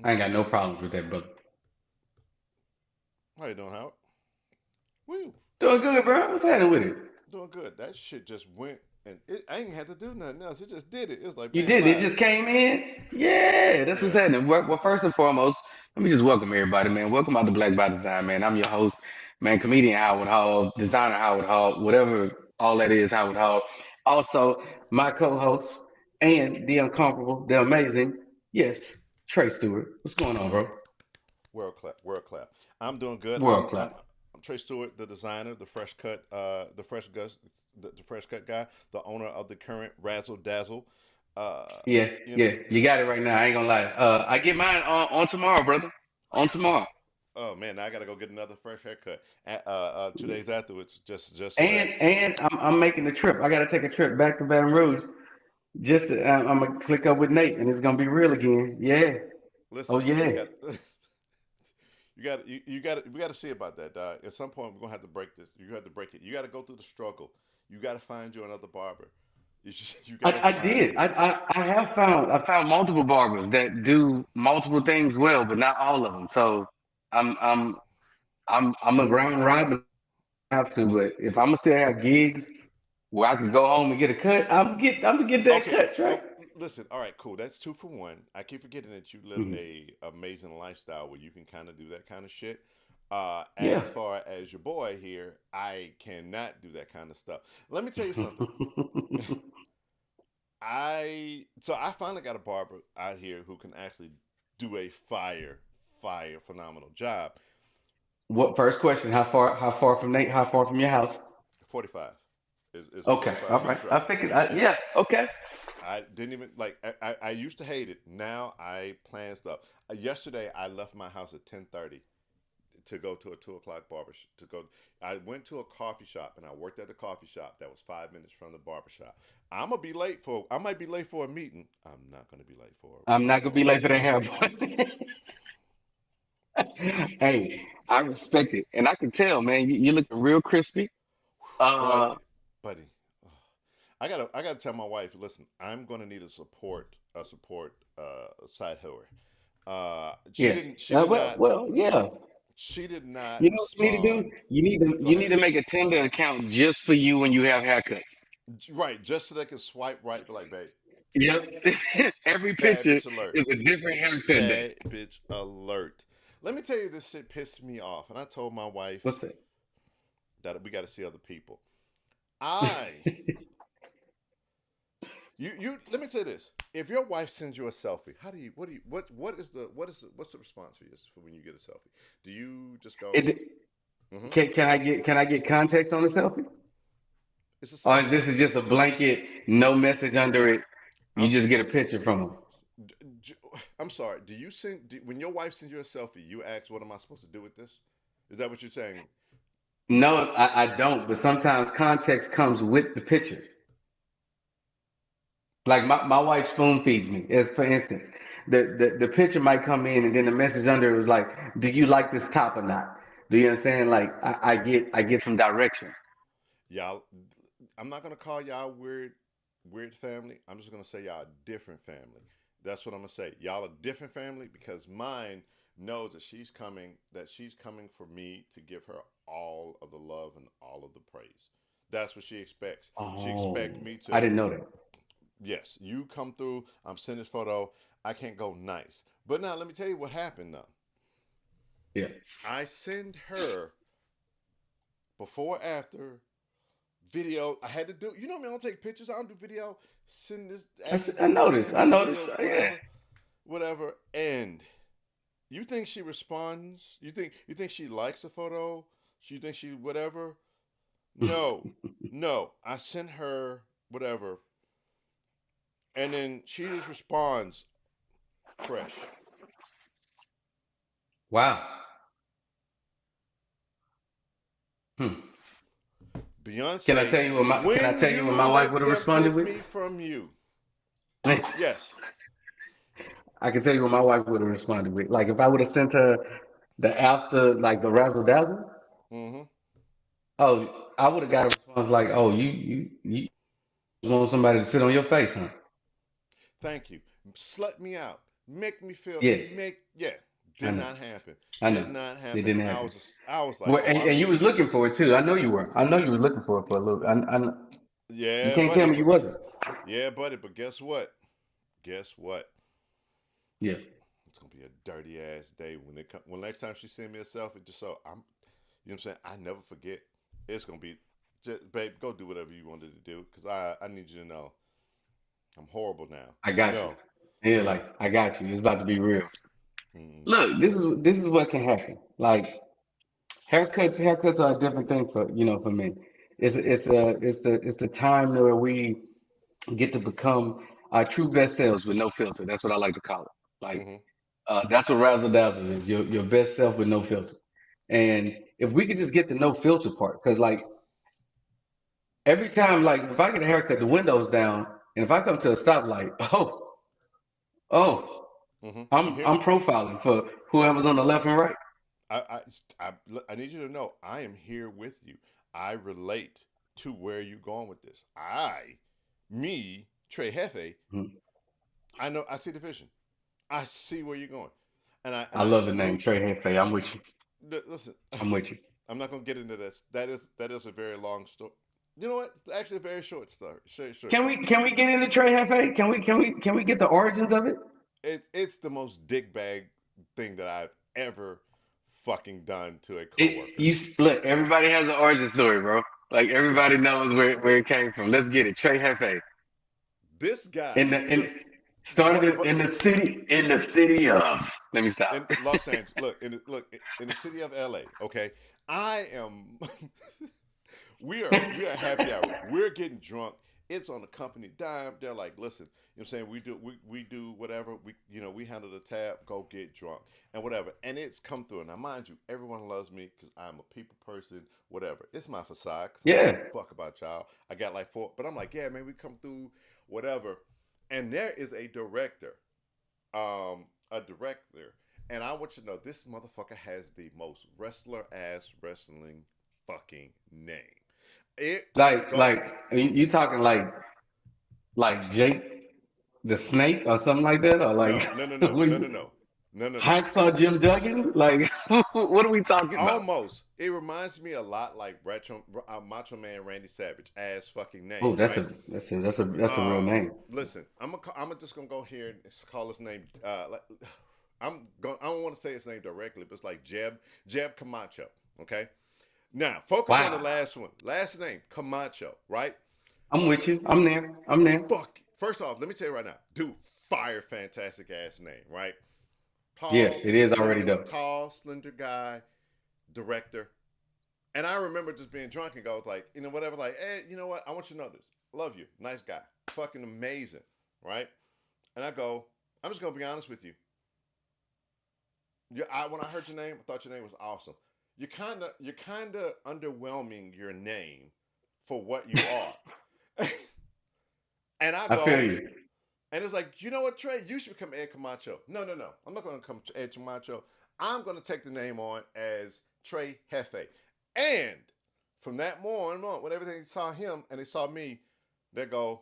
I ain't got no problems with that, brother. How you doing, Howard? Woo, Doing good, bro. What's happening with it? doing good. That shit just went, and I ain't had to do nothing else. It just did it. It's like You bam, did. It live. just came in. Yeah, that's what's Yeah. happening. Well, first and foremost, let me just welcome everybody, man. Welcome out to Black by Design, man. I'm your host, man, comedian Howard Hall, designer Howard Hall, whatever all that is, Howard Hall. Also, my co-host and the incomparable, the amazing, yes, Trey Stewart. What's going on, bro? World clap, world clap. I'm doing good. World clap. I'm Trey Stewart, the designer, the fresh cut, the fresh cut guy, the owner of the current Razzle Dazzle. Yeah, You know, yeah, you got it right now. I ain't gonna lie. I get mine on tomorrow, brother. On tomorrow. oh man, now I gotta go get another fresh haircut. 2 days afterwards, just so that. And I'm making the trip. I got to take a trip back to Baton Rouge. Just I'm gonna click up with Nate, and it's gonna be real again. Yeah. Oh Listen, we yeah. got. you got we got to see about that, dog. At some point, we're gonna have to break this. You have to break it. You got to go through the struggle. You got to find you another barber. You got to I did. find. I found multiple barbers that do multiple things well, but not all of them. So I'm I'm I'm a round robin. I have to, but if I'm gonna still have gigs where I can go home and get a cut, I'm gonna get that Okay. cut, right? Oh, listen. All right. Cool. That's 2 for 1. I keep forgetting that you live Mhm. a amazing lifestyle where you can kind of do that kind of shit. Yeah. As far as your boy here, I cannot do that kind of stuff. Let me tell you something. I finally got a barber out here who can actually do a fire phenomenal job. What first question? How far from Nate? How far from your house? 45 is a Okay. 45 All minute right. I drive. figured. Yeah. Yeah. Okay. I didn't even like. I used to hate it. Now I plan stuff. Yesterday I left my house at 10:30 to go to a 2 o'clock to go. I went to a coffee shop and I worked at the coffee shop that was 5 minutes from the barber shop. I'm gonna be late for. I might be late for a meeting. I'm not gonna be late I'm not gonna for be a late for barber. that hair, boy. Hey, I respect it, and I can tell, man. You're looking real crispy. Boy, Uh, buddy, I gotta tell my wife. Listen, I'm gonna need a support side hooer. yeah. She did Well, not. well, yeah. She did not You know what you need to do? respond. Go You need ahead. to make a Tinder account just for you when you have haircuts. Right, just so they can swipe right, be like, babe, Yep. Every bad picture bitch alert, is a different haircut day. bad bitch alert. Let me tell you, this shit pissed me off, and I told my wife What's that? that we got to see other people. I, Let me tell you this: if your wife sends you a selfie, how do you, what do you, what's the response for you for when you get a selfie? Do you just go, It, mm-hmm, can I get context on the selfie? it's a Or selfie? this is just a blanket, no message under it. You I'm, just get a picture from them. d- d- I'm sorry. When your wife sends you a selfie, you ask, "What am I supposed to do with this?" Is that what you're saying? No, I don't. But sometimes context comes with the picture. Like my wife spoon feeds me, as for instance. The picture might come in and then the message under it was like, do you like this top or not? Do you understand? Like I get some direction. Y'all, I'm not gonna call y'all weird family. I'm just gonna say y'all a different family. That's what I'm gonna say. Y'all a different family because mine knows that she's coming for me to give her all of the love and all of the praise. That's what she expects. She expects Oh, me I to, didn't know that. yes, you come through. I'm sending this photo. I can't go nice. But now let me tell you what happened though. Yeah, I send her before after video. I had to do. You know me. I don't take pictures. I don't do video. Send this. Ask the I dude to noticed. send I me the noticed. video. Yeah. Whatever. And you think she responds? You think she likes a photo? You think she whatever? No, no. I sent her whatever, and then she just responds fresh. Wow. Hmm. Beyonce, Can I when tell you what my you wife let would have them responded take with? me from you. Yes. I can tell you what my wife would have responded with. Like if I would have sent her the after like the razzle dazzle, Mm-hmm. oh, I would have got a response like, "Oh, you want somebody to sit on your face, huh?" Thank you. Slut me out. make me feel Yeah, yeah. I Did know. not happen. I Did know. not It happen. didn't And happen. I was like, Well, oh, I'm and you was looking for it just too. I know you were. I know you was looking for it for a little. You yeah, can't buddy, tell me you but wasn't. yeah, buddy, but guess what? Guess what? Yeah, It's gonna be a dirty ass day when they come. When next time she send me a selfie, just so I'm, you know what I'm saying? I never forget. It's gonna be, just, babe, go do whatever you wanted to do, cause I need you to know I'm horrible now. I You got you. know, Yeah, yeah. like I got you. It's about to be real. Mm, Look, this is what can happen. Like haircuts are a different thing for for men. It's the time where we get to become our true best selves with no filter. That's what I like to call it. Like mm-hmm, that's what razzle dazzle is. Your best self with no filter. And if we could just get the no filter part, because like every time, like if I get a haircut, the window's down, and if I come to a stoplight, oh, mm-hmm. I'm I'm here. profiling for whoever's on the left and right. I, I, I need you to know I am here with you. I relate to where you're going with this. Me, Trey Hefe, Mhm. I know. I see the vision. I see where you're going, I and I love the name salute you. Trey Hefe. I'm with you. Listen, I'm with you. I'm not gonna get into this. That is a very long story. You know what? It's actually a very short story. Short. Can we get into Trey Hefe? Can we get the origins of it? It's the most dick bag thing that I've ever fucking done to a It coworker. you look. Everybody has an origin story, bro. Like everybody knows where it came from. Let's get it. Trey Hefe This in guy, the in listen, started in the city of. Let me in stop. Los Angeles. Look in the city of LA. Okay, I am. we are happy hour. We're getting drunk. It's on the company dime. They're like, listen, you know what I'm saying? We do whatever. We handle the tab, go get drunk and whatever. And it's come through. Now mind you, everyone loves me because I'm a people person, whatever. It's my facade because I don't give Yeah, a fuck about y'all. I got like four, but I'm like, yeah, man, we come through, whatever. And there is a director, and I want you to know this motherfucker has the most wrestler ass wrestling fucking name. It go like you talking like Jake the Snake or something like that, or like no no no no what no is no it? no no no no. Hacksaw Jim Duggan? Like what are we talking about? Almost. It reminds me a lot like Macho Man Randy Savage ass fucking Oh, name, that's right? a real name. Listen, I'm just gonna go here and call his name. I don't want to say his name directly, but it's like Jeb Camacho. Okay. Now focus on the Wow. last one. Last name Camacho, right? I'm with you. I'm there. I'm there. Fuck. First off, let me tell you right now, dude, fire, fantastic ass name, right? Yeah, it is already though. Tall, slender guy, director. And I remember just being drunk and go like, whatever, like, hey, you know what? I want you to know this. Love you. Nice guy. Fucking amazing. Right? And I go, I'm just gonna be honest with you. When I heard your name, I thought your name was awesome. You're kinda underwhelming your name for what you are. And I I feel go, you. and it's like, you know what, Trey? You should become Ed Camacho. No, no, no. I'm not going to come Ed Camacho. I'm going to take the name on as Trey Hefe. And from that moment on, when everything saw him and they saw me, they go,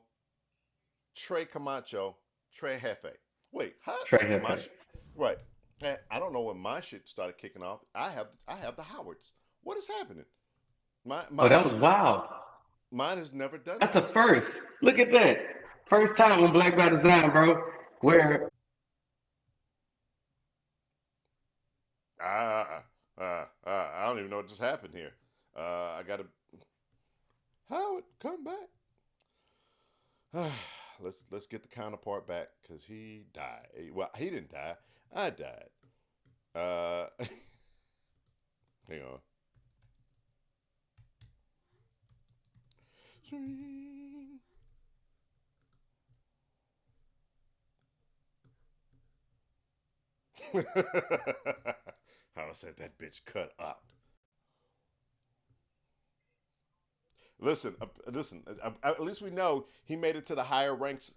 Trey Camacho, Trey Hefe. Wait, how? Trey My Hefe. right. Hey, I don't know when my shit started kicking off. I have the Howards. What is happening? My Oh, my that was shit not. wild. Mine has never done That's a that. first. Look at that. First time on Black by Design, bro. Where I don't even know what just happened here. I gotta Howard come back. Let's get the counterpart back because he died. Well, he didn't die. I died. Uh, hang on. I said that bitch cut up. Listen. At least we know he made it to the higher ranks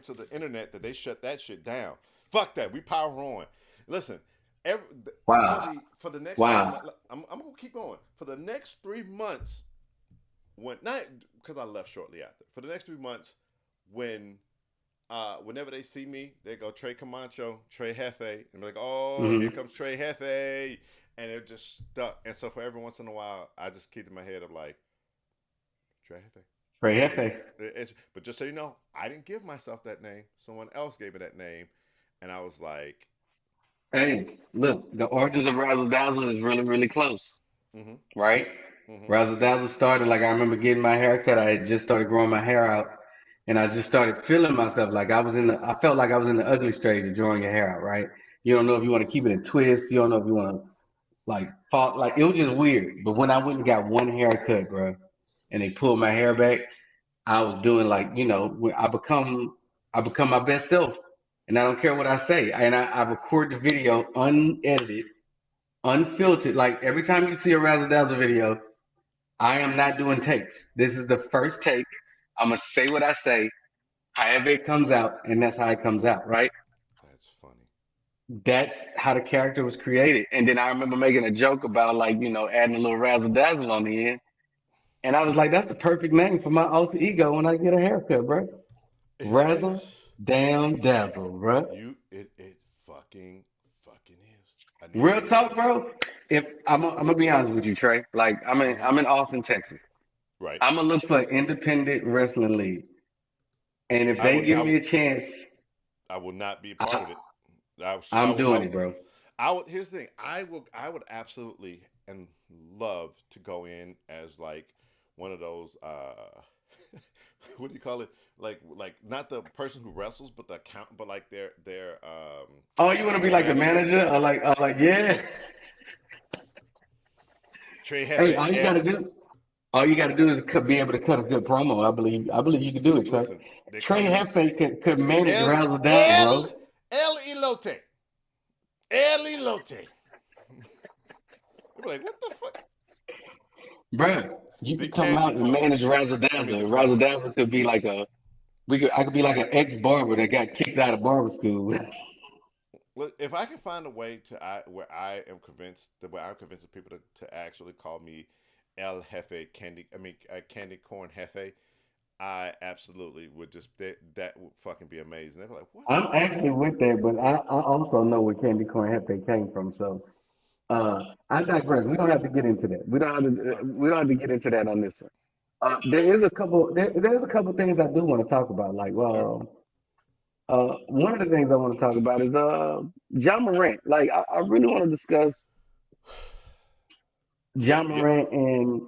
of the internet that they shut that shit down. Fuck that. We power on. Listen, every, wow. for the next 3 months, Wow. I'm gonna keep going. For the next 3 months, when not because I left shortly after. For the next 3 months, when whenever they see me, they go Trey Camacho, Trey Hefe, and be like, "Oh, here Hmm. comes Trey Hefe," and it just stuck. And so for every once in a while, I just keep in my head of like Trey Hefe. Trey It, Jefe. but just so you know, I didn't give myself that name. Someone else gave me that name, and I was like, Hey, look, the origins of Razzle Dazzle is really, really close, "Mm-hmm, right? mm-hmm, Razzle Dazzle started like I remember getting my hair cut. I had just started growing my hair out, and I just started feeling myself like I felt like I was in the ugly stage of growing your hair out, right? You don't know if you want to keep it in twist. You don't know if you want to like fall. Like it was just weird. But when I went and got one haircut, bro, and they pulled my hair back, I was doing like I become my best self, and I don't care what I say. And I record the video unedited, unfiltered. Like every time you see a Razzle Dazzle video, I am not doing takes. This is the first take. I'm gonna say what I say, however it comes out, and that's how it comes out, right? that's funny." That's how the character was created. And then I remember making a joke about like, adding a little razzle dazzle on the end. And I was like, that's the perfect name for my alter ego when I get a haircut, bro. It Razzle is. damn dazzle, bro. It fucking is. I knew you was Real gonna like talk, that. bro. If I'm gonna be honest with you, Trey. Like Mm-hmm. I'm in Austin, Texas. Right. I'm gonna look for an independent wrestling league. And if I they would. give me a chance, I will not be a part of I, it. I I'm will. I doing will. it, bro. I would. Here's the thing. I would absolutely and love to go in as like one of those. What do you call it? Like not the person who wrestles, but the account, but like Oh, you want to be their like the manager. manager, or like, yeah. Trey Hey, Hefe. all you gotta do is be able to cut a good promo. I believe you can do it, Trey. Listen, they Trey call me Hefe could manage El Razzle Dazzle, El bro. El Elote. El Elote. They're like, what the fuck? Bro, you The could come candy out and corn. manage Razzle I mean Dazzle. the And Razzle corn. Dazzle could be like I could be like an ex barber that got kicked out of barber school. Look, if I can find a way where I am convinced the way I'm convincing people to actually call me El Jefe Candy, I mean Candy Corn Jefe, I absolutely would just that would fucking be amazing. They'd be like, what the I'm fuck? actually with that, but I also know where Candy Corn Hefe came from. So I digress. We don't have to get into that. All We don't have to get into that on this one. There's a couple things I do want to talk about. Like, right. well, one of the things I want to talk about is John Morant. Like, I really want to discuss Yeah, John yeah. Morant and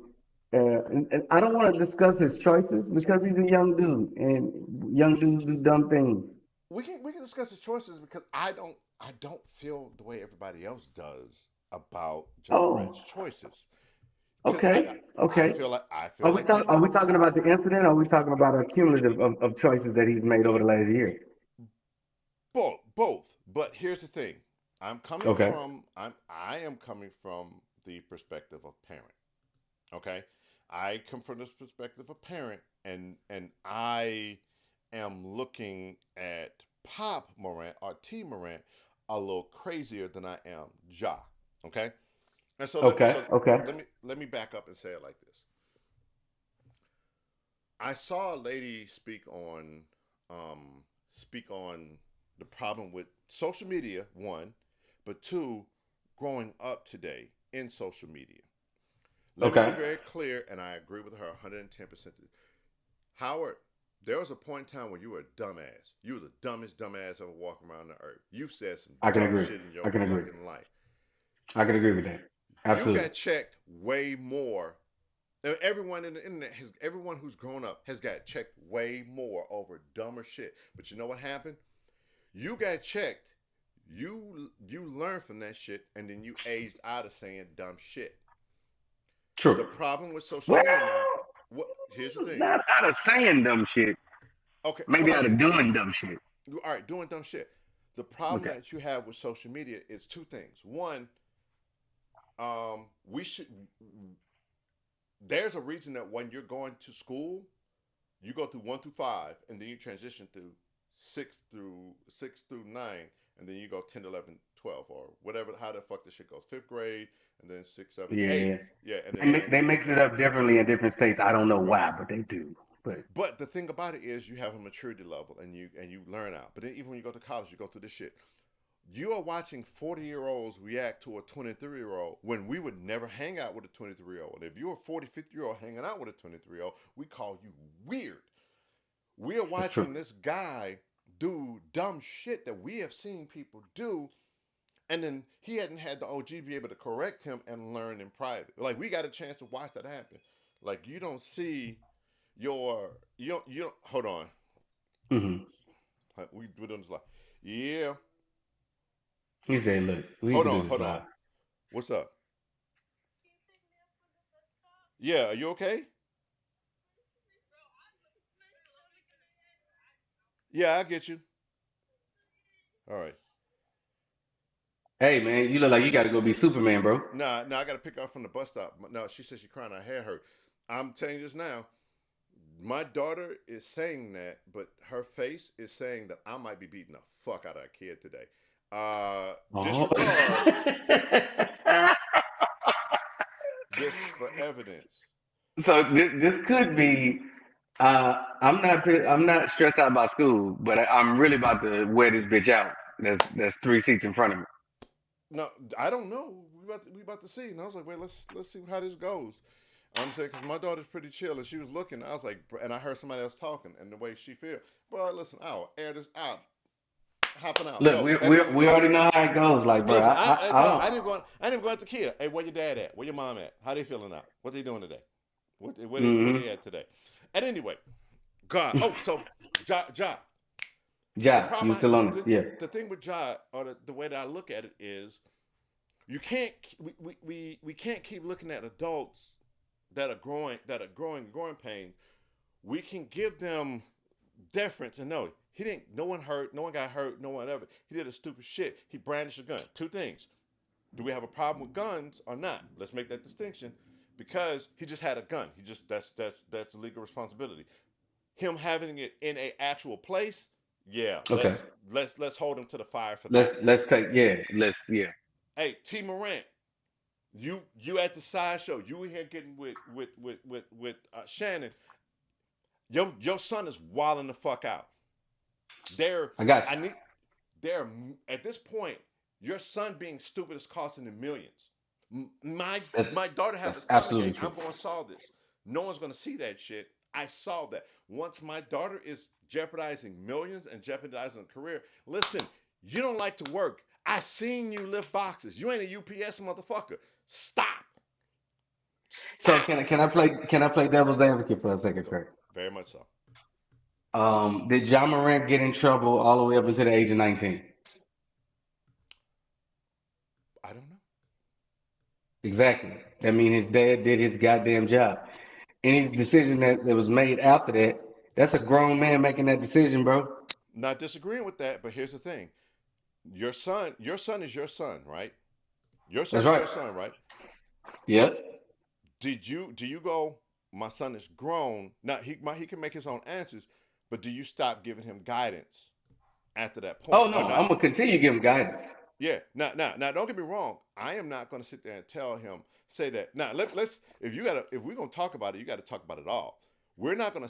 I don't want to discuss his choices because he's a young dude and young dudes do dumb things. We can discuss the choices because I don't feel the way everybody else does about John Morant's Oh, choices. Because okay, okay. I feel like Are we talking about the incident? Or are we talking about a cumulative of choices that he's made over the last year? both. But here's the thing. Okay, I am coming from the perspective of parent. Okay? I come from this perspective of parent and I am looking at Pop Morant or T Morant a little crazier than I am Ja. Okay? And okay, okay, let me back up and say it like this. I saw a lady speak on the problem with social media, one, but two, growing up today in social media. Let me be okay, very clear, and I agree with her 110%. Howard, there was a point in time when you were a dumbass. You were the dumbest dumbass ever walking around the earth. You've said some I can dumb agree. shit in your I can agree. fucking life. I can agree with that. You Absolutely. got checked way more. Everyone in the internet everyone who's grown up has got checked way more over dumber shit. But you know what happened? You got checked. You learned from that shit, and then you aged out of saying dumb shit. The True. problem with social Well, media now. What? Here's the thing. not out of saying dumb shit. Okay, how Maybe about out of this? doing dumb shit. All right, doing dumb shit. The problem Okay. that you have with social media is two things. One, we should. There's a reason that when you're going to school, you go through 1 through 5, and then you transition through six through 9, and then you go 10, 11, 12, or whatever. How the fuck this shit goes? Fifth grade, and then sixth, seventh, Yeah. eighth. Yeah, and then They ninth. mix it up differently in different states. I don't know Right. why, but they do. But But the thing about it is, you have a maturity level, and you learn out. But then even when you go to college, you go through this shit. You are watching 40-year-olds react to a 23-year-old when we would never hang out with a 23-year-old. And if you're a 40, 50-year-old hanging out with a 23-year-old, we call you weird. We are that's true. watching this guy do dumb shit that we have seen people do, and then he hadn't had the OG be able to correct him and learn in private. Like, we got a chance to watch that happen. Like, you don't see you don't hold on. Hmm. We're doing this live. Yeah. He said, "Look, we Hold can do on, this hold on. live." What's up? Yeah, are you okay? Yeah, I get you. All right. Hey man, you look like you got to go be Superman, bro. Nah, I got to pick her up from the bus stop. No, she said she crying. Her hair hurt. I'm telling you this now. My daughter is saying that, but her face is saying that I might be beating the fuck out of a kid today. Oh. Disregard this for evidence. So this could be. I'm not stressed out about school, but I'm really about to wear this bitch out. That's three seats in front of me. No, I don't know. We about to see. And I was like, wait, let's see how this goes. I'm saying because my daughter's pretty chill, and she was looking. I was like, and I heard somebody else talking, and the way she feel, bro. Listen, I'll air this out, hopping out. Look, Yo, and we already know how it goes. Like, bro, listen, I, I I, don't. I didn't go. I didn't go out to kid. Hey, where your dad at? Where your mom at? How they feeling now? What they doing today? Where they Mm-hmm. at today? And anyway, God. Oh, so Ja. The Ja, you problem, still on it? Yeah. the thing with Ja, or the way that I look at it is, you can't we can't keep looking at adults that are growing pains. We can give them deference and no, he didn't. No one hurt. No one got hurt. No one ever. He did a stupid shit. He brandished a gun. Two things. Do we have a problem with guns or not? Let's make that distinction. Because he just had a gun. He just that's legal responsibility. Him having it in a actual place, yeah. Okay. Let's hold him to the fire for that. Let's take yeah. Hey, T. Morant, you at the sideshow. You in here getting with Shannon. Your son is wilding the fuck out. They're I got I you. need they're at this point. Your son being stupid is costing him millions. My That's my daughter have a that's stomach absolutely ache. true. I'm going to solve this. No one's going to see that shit. I saw that. Once my daughter is jeopardizing millions and jeopardizing a career, listen, you don't like to work. I seen you lift boxes. You ain't a UPS motherfucker. Stop. So Stop. can I play devil's advocate for a second, Go. Kurt? Very much so. Did John Morant get in trouble all the way up until the age of 19? I don't know. Exactly. That means his dad did his goddamn job. Any decision that was made after that, that's a grown man making that decision, bro. Not disagreeing with that, but here's the thing. Your son is your son, right? Your son That's is right. your son, right? Yep. Do you go, my son is grown. Now he can make his own answers, but do you stop giving him guidance after that point Oh no, or not? I'm gonna continue giving guidance. Yeah. Now don't get me wrong. I am not going to sit there and tell him say that. Now if we're going to talk about it, you got to talk about it all. Yeah. We're not going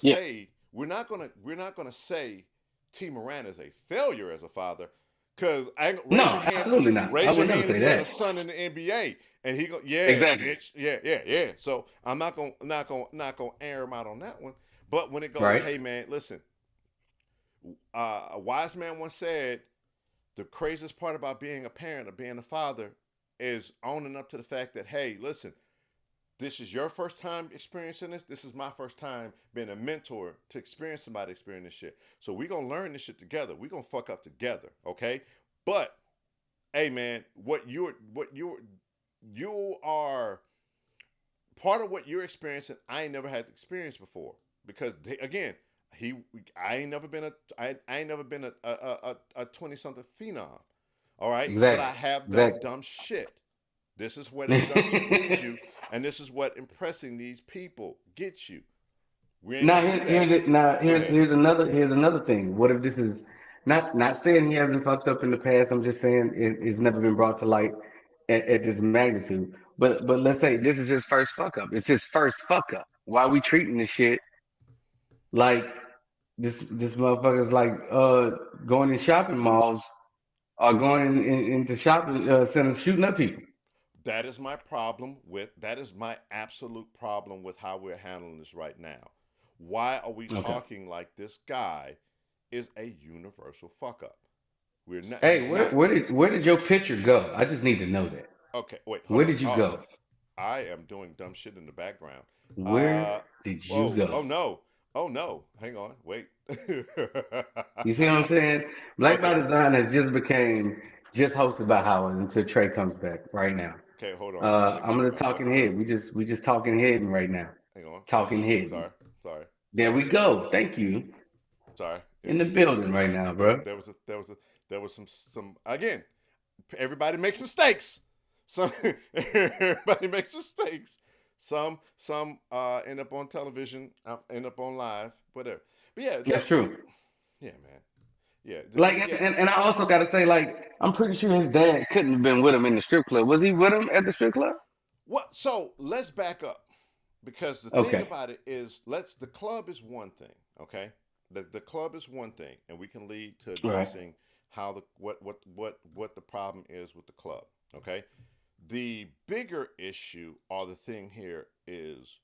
to say T Moran is a failure as a father, cuz No, absolutely not. I raise your would never hand if say you got a that. son in the NBA and he go, yeah, Exactly. bitch. Yeah. So I'm not going to air him out on that one. But when it goes, Right. hey man, listen, a wise man once said, the craziest part about being a parent or being a father is owning up to the fact that, hey, listen, this is your first time experiencing this. This is my first time being a mentor to experience somebody experiencing this shit. So we gonna learn this shit together. We gonna fuck up together, okay? But hey, man, you are part of what you're experiencing. I ain't never had to experience before because again, he I ain't never been I ain't never been a 20 something phenom. All right, but I Exactly. have done Exactly. dumb shit. This is where that dumb shit leads you, and this is what impressing these people gets you. We ain't Now gonna do that. Go ahead. here's another thing. What if this is not saying he hasn't fucked up in the past? I'm just saying it's never been brought to light at this magnitude. But let's say this is his first fuck up. It's his first fuck up. Why are we treating this shit? Like this motherfucker's like going in shopping malls or going into shopping centers shooting up people. That is my problem with that is my absolute problem with how we're handling this right now. Why are we Okay. talking like this guy is a universal fuck up? We're not. Hey, He's not. where did your picture go? I just need to know that. Okay, wait, hold Where on. did you Oh, go? I am doing dumb shit in the background. Where Uh did you oh, go? oh no. Oh no. Hang on. Wait. You see what I'm saying? Black by Okay. Design has just became just hosted by Howard until Trey comes back right now. Okay, hold on. I'm gonna talking head. We just talking heading right now. Hang on. Talking head. Sorry. Sorry. There we Sorry. go. Thank you. Sorry. In the building right now, bro. There was some again. Everybody makes mistakes. Some everybody makes mistakes. Some end up on television, end up on live, whatever. But yeah, That's true. yeah, man. Yeah, Like, yeah. and I also got to say, like, I'm pretty sure his dad couldn't have been with him in the strip club. Was he with him at the strip club? What? So let's back up because the thing Okay. about it is, the club is one thing, okay? The club is one thing, and we can lead to All right. addressing how what the problem is with the club, okay? The bigger issue or the thing here is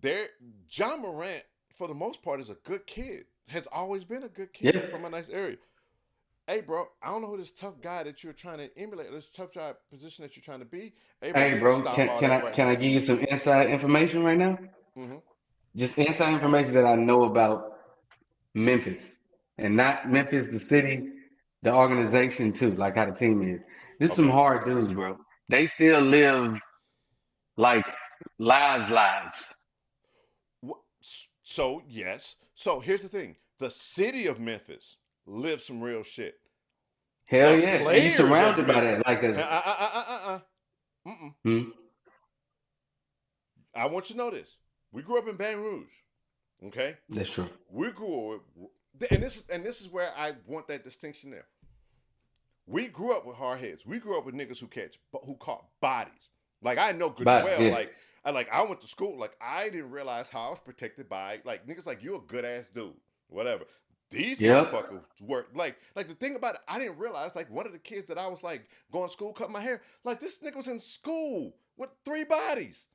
there. John Morant, for the most part, is a good kid. Has always been a good kid Yeah. from a nice area. Hey, bro, I don't know who this tough guy that you're trying to emulate, this tough guy position that you're trying to be. Hey, bro, Hey, we can bro, stop can all can that I right can I now. give you some inside information right now? Mm-hmm. Just inside information that I know about Memphis, and not Memphis, the city, the organization too, like how the team is. This some Okay. hard dudes, bro. They still live like lives. So, yes. So, here's the thing the city of Memphis lives some real shit. Hell The yeah, and you players of surrounded by Memphis. that, like a. Mm-mm. Hmm, I want you to know this. We grew up in Baton Rouge. Okay? that's true. We grew up, and this is where I want that distinction there. We grew up with hard heads. We grew up with niggas who caught bodies. Like I know good and But well. yeah, I went to school. Like I didn't realize how I was protected by like niggas like you a good ass dude. Whatever. These yep, motherfuckers were like the thing about it. I didn't realize like one of the kids that I was like going to school cut my hair. Like this nigga was in school with 3 bodies.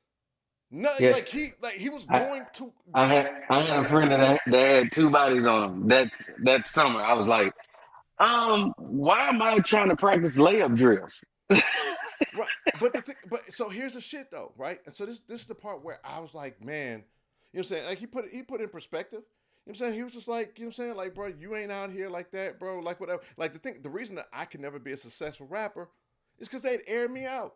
Nothing yes. like he was I going to. I had a friend that had two bodies on him. That summer. I was like, why am I trying to practice layup drills? Right, but so here's the shit though, right? And so this is the part where I was like, man, you know what I'm saying? Like he put it in perspective. You know what I'm saying? He was just like, you know what I'm saying? Like, bro, you ain't out here like that, bro. Like whatever. Like the reason that I could never be a successful rapper is because they'd air me out.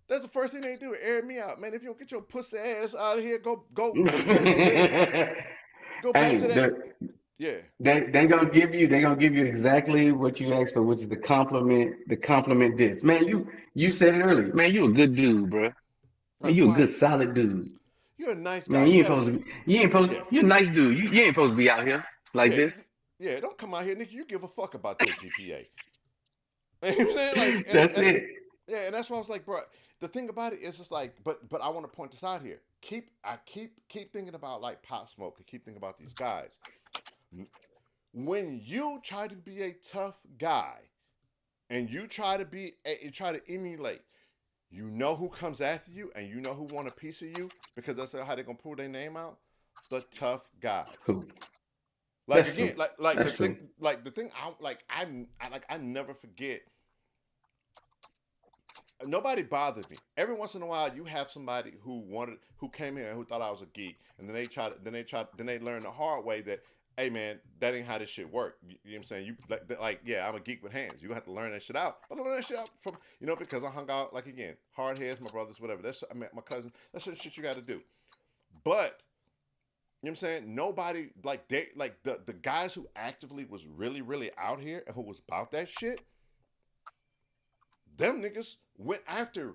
That's the first thing they do, air me out, man. If you don't get your pussy ass out of here, go back Hey, to that. Yeah, they gonna give you exactly what you asked for, which is the compliment disc. Man, you said it earlier. Man, you a good dude, bro. Man, you a right. good solid dude. You're a nice guy. Man, You you ain't got a supposed to be. You ain't supposed. yeah, You're a nice dude. You ain't supposed to be out here like yeah, this. yeah. Don't come out here, nigga. You give a fuck about your GPA. You know what I'm saying? Like, That's it. yeah, and that's why I was like, bro. The thing about it is, just like, but I want to point this out here. Keep thinking about like Pop Smoke and keep thinking about these guys. When you try to be a tough guy and you try to emulate, you know who comes after you and you know who want a piece of you because that's how they're gonna pull their name out. The tough guys. Cool. Like That's again, true. the That's thing, true. I never forget. Nobody bothered me. Every once in a while, you have somebody who came here and who thought I was a geek, and then they learn the hard way that, hey man, that ain't how this shit work. You know what I'm saying? You like, yeah, I'm a geek with hands. You have to learn that shit out. But I learned that shit out from because I hung out like again, hard heads, my brothers, whatever. That's I met my cousin. That's the shit you got to do. But you know what I'm saying? Nobody like the guys who actively was really out here and who was about that shit them niggas went after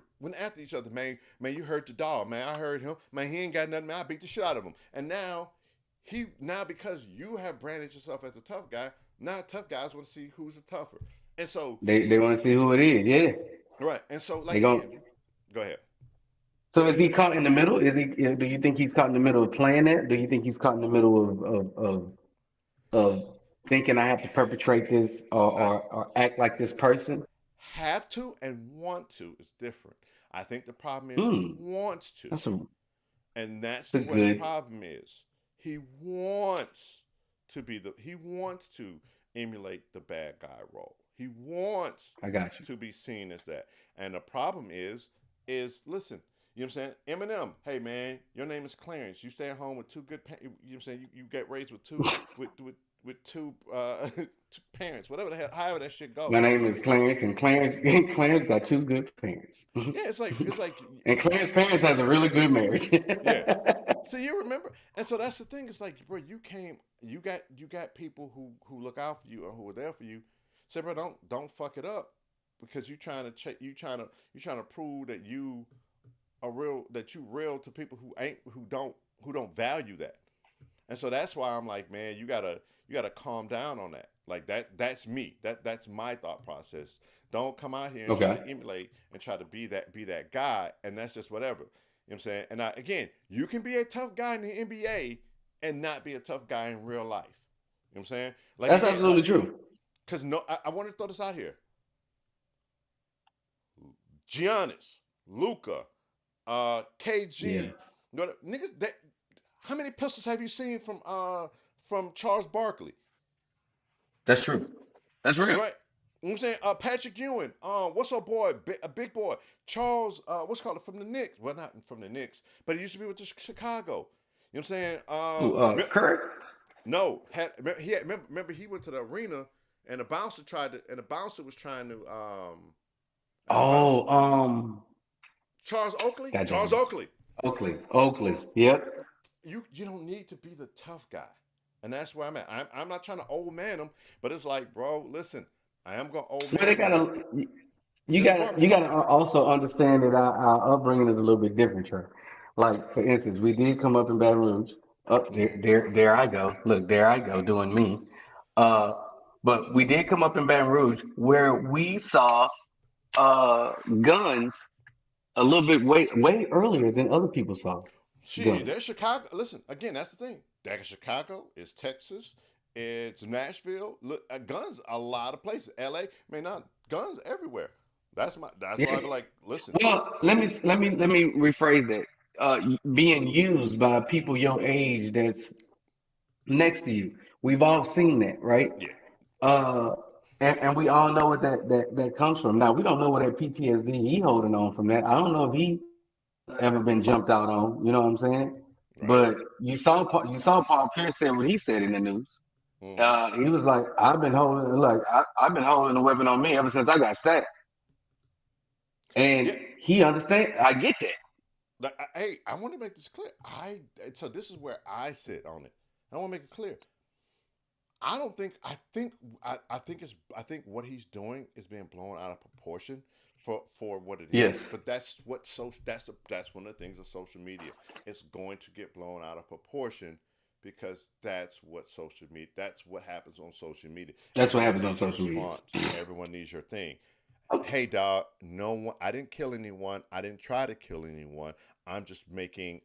each other, man. Man, you heard the dog, man. I heard him, man. He ain't got nothing, man. I beat the shit out of him. And now because you have branded yourself as a tough guy, now tough guys want to see who's the tougher. And so, They want to see who it is. Yeah. right. And so, like They going again, go ahead. So is he caught in the middle? Is he? Do you think he's caught in the middle of playing that? Do you think he's caught in the middle of thinking I have to perpetrate this I or act like this person? have to and want to is different. I think the problem is he Hmm, wants to. that's a And that's that's where the good. problem is. He wants he wants to emulate the bad guy role. He wants I got you. to be seen as that. And the problem is listen, you know what I'm saying? Eminem, hey man, your name is Clarence. You stay at home with two good you know what I'm saying? You get raised with two two parents, whatever the hell, however that shit go. My name is Clarence, and Clarence Clarence got two good parents, Yeah, it's like and Clarence's parents has a really good marriage. yeah. So you remember, and so that's the thing. It's like, bro, you got people who look out for you and who are there for you. Say, bro, don't fuck it up because you trying to prove that you are real, that you real to people who don't value that. And so that's why I'm like, man, you gotta calm down on that. Like that's me. That's my thought process. Don't come out here and try Okay, to emulate and try to be that guy, and that's just whatever. You know what I'm saying? And again, you can be a tough guy in the NBA and not be a tough guy in real life. You know what I'm saying? Like that's again, like absolutely true. because no, I want to throw this out here. Giannis, Luca, Yeah, KG, niggas. How many pistols have you seen from Charles Barkley? that's true. That's real. Right. You know what I'm saying? Patrick Ewing. What's up, boy? A big boy. Charles, what's called it from the Knicks? Well, not from the Knicks, but he used to be with the Chicago. You know what I'm saying? Who, Kurt? No, remember he went to the arena and the bouncer was trying to and the bounce Oh, Charles Oakley. Charles goddamn, Oakley. Oakley. Yep. You don't need to be the tough guy, and that's where I'm at. I'm not trying to old man him, but it's like, bro, listen, I am gonna old But they man you. gotta, This is you barbecue. gotta also understand that our upbringing is a little bit different, Trey. Like for instance, we did come up in Baton Rouge. Up Mm-hmm. there I go. Look, there I go doing me. Uh, but we did come up in Baton Rouge where we saw uh guns a little bit way earlier than other people saw Shit, guns. there's Chicago. Listen, again, that's the thing. That's Chicago. It's Texas. It's Nashville. Look, guns a lot of places. L.A. Man, not guns everywhere. That's why I Yeah. be like, listen. Well, let me rephrase that. Being used by people your age that's next to you. We've all seen that, right? Yeah, Uh, and we all know what that comes from. Now we don't know what that PTSD he holding on from that. I don't know if he ever been jumped out on. You know what I'm saying? right. But you saw Paul Pierce said what he said in the news. Mm-hmm. He was like, I've been holding a weapon on me ever since I got stabbed, and Yeah. he understand. I get that. Like, hey, I want to make this clear. So this is where I sit on it. I want to make it clear. I don't think I think what he's doing is being blown out of proportion for what it is. Yes, But that's one of the things of social media. It's going to get blown out of proportion because that's what happens on social media. that's what Everyone happens on needs a social media. response. Everyone needs your thing. Hey dog, no one I didn't kill anyone. I didn't try to kill anyone. I'm making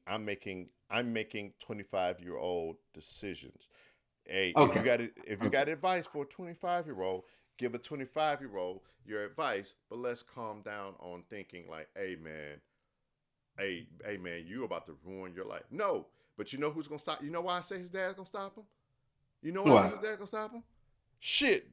25-year-old decisions. Hey, Okay, if you okay. got advice for a 25-year-old, give a 25-year-old your advice, but let's calm down on thinking like, hey man, you about to ruin your life. No, but you know who's gonna stop? You know why I say his dad's gonna stop him? You know why I think What? his dad's gonna stop him? Shit,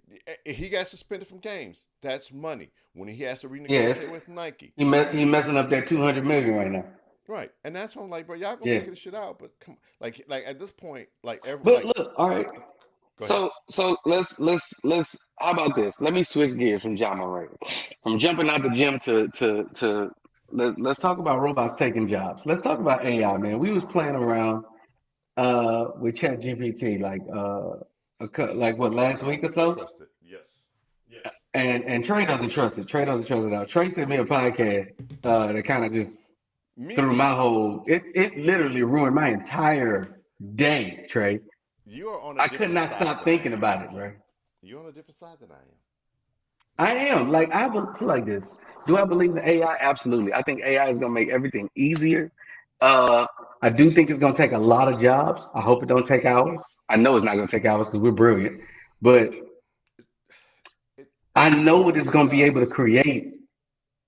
he got suspended from games. That's money. When he has to Yes, renegotiate with Nike, he that's messing up that 200 million right now. right. And that's why I'm like, bro, y'all gonna Yeah. figure this shit out. But come, like at this point, But look, all right. go ahead. So let's how about this? Let me switch gears from John Moran. From jumping out the gym to let's talk about robots taking jobs. Let's talk about AI, man. We was playing around with Chat GPT like what last week Don't or so? trust it. Yes. Yes. And Trey doesn't trust it. Trey doesn't trust it out. Trey sent me a podcast that kind of just Me threw my neither. whole it literally ruined my entire day, Trey. You are on a I could different not side stop than I thinking am. about it, bro. You're on a different side than I am. I am like I would put like this. Do I believe in AI? Absolutely. I think AI is gonna make everything easier. Uh, I do think it's gonna take a lot of jobs. I hope it don't take ours. I know it's not gonna take ours because we're brilliant, but It, it I it's know going what to it's take gonna be able to jobs. create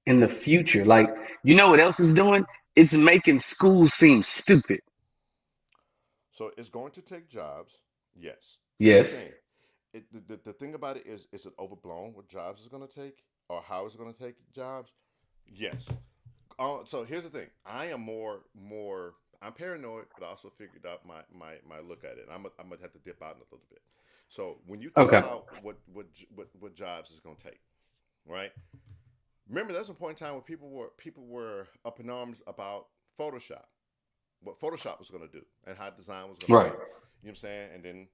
in the future. Like, you know what else is doing? It's making schools seem stupid. So it's going to take jobs. Yes. Here's the Yes. thing. The thing about it is it overblown what jobs is going to take or how it's going to take jobs? Yes. So here's the thing. I am more. I'm paranoid, but I also figured out my look at it. I'm gonna have to dip out in a little bit. So when you think Okay. about what jobs is gonna take, right? Remember, there's a point in time where people were up in arms about Photoshop, what Photoshop was gonna do, and how design was gonna be. Right. You know what I'm saying? And then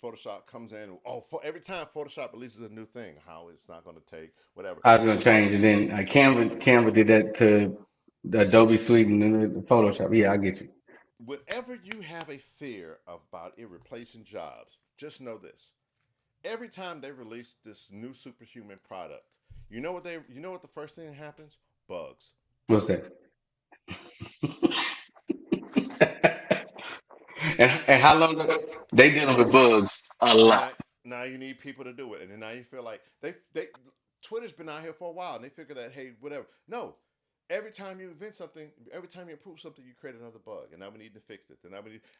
Photoshop comes in. Oh, every time Photoshop releases a new thing, how it's not gonna take whatever. I was gonna But then change, and then Canva did that to the Adobe Suite and then the Photoshop. Yeah, I get you. whenever you have a fear about it replacing jobs, just know this. Every time they release this new superhuman product, you know what the first thing that happens? Bugs. What's that? People And how long ago they dealing with bugs a and lot. now you need people to do it. And then now you feel like they Twitter's been out here for a while and they figure that hey, whatever. No. Every time you invent something, every time you improve something, you create another bug, and now we need to fix it.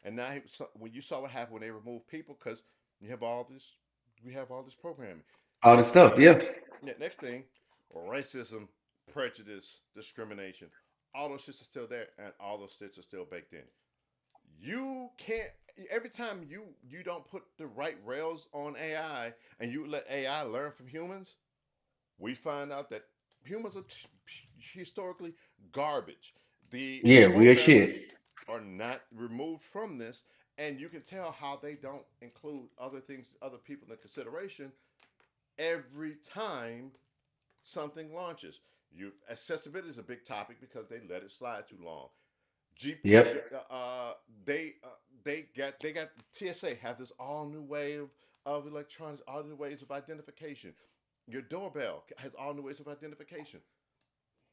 And now when you saw what happened when they removed people, because you have all this, we have all this programming. All this Next stuff, thing, yeah. yeah, next thing, racism, prejudice, discrimination, all those shits are still there, and all those shits are still baked in. You can't. Every time you don't put the right rails on AI and you let AI learn from humans, we find out that humans are historically garbage. The Yeah, weird programmers shit. are not removed from this, and you can tell how they don't include other things, other people in consideration every time something launches. Accessibility is a big topic because they let it slide too long. G, Yep. they they got TSA has this all new way of electronics, all new ways of identification. Your doorbell has all new ways of identification,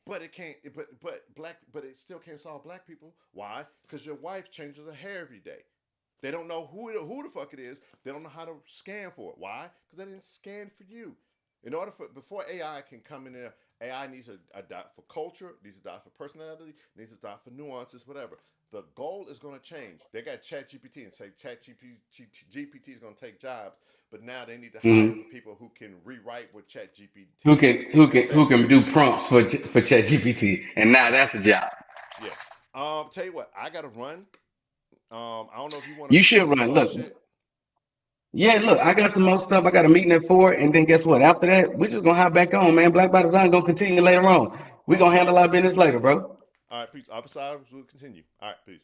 but it can't. But it still can't solve black people. Why? Because your wife changes her hair every day. They don't know who the fuck it is. They don't know how to scan for it. Why? Because they didn't scan for you. In order for before AI can come in there, AI needs a dot for culture, needs a dot for personality, needs a dot for nuances, whatever. The goal is going to change. They got Chat GPT and say GPT is going to take jobs, but now they need to hire for Hmm. people who can rewrite what Chat Who GPT can who and can who fact can check do it. prompts for ChatGPT? And now that's a Absolutely. job. Yeah. Tell you what, I got to run. I don't know if you want to You should discuss run. this other Look, shit. yeah, look, I got some more stuff. I got a meeting at 4, and then guess what? After that, we're just gonna hop back on, man. Black by Design gonna continue later on. We're Office gonna handle hours our will business continue. later, bro. All right, peace. Office hours will continue. All right, peace.